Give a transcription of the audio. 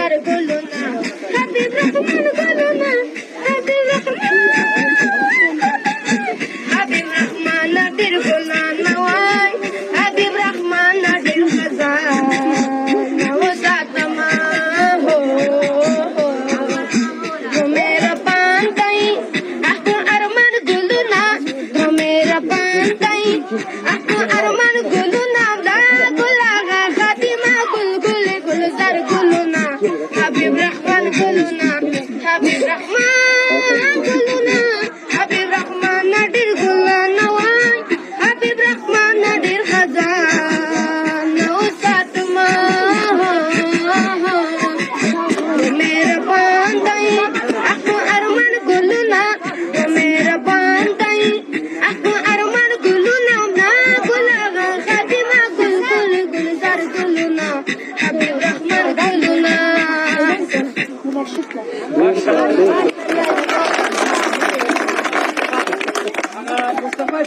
زار كلنا حبيب رحمن كلنا حبيب رحمن ندير كلنا نواي حبيب رحمن ندير خزان وساتما هو मेरा pantai aku arman guluna मेरा pantai aku arman guluna da gulaga khatima gul gul gul zar guluna habib rahman guluna habib rahman guluna habib rahman nadir gulana wai habib rahman nadir khazan usatma मेरा pantai aku arman guluna मेरा pantai aku arman guluna na gulaga khatima gul gul gul zar guluna habib rahman guluna Mustafa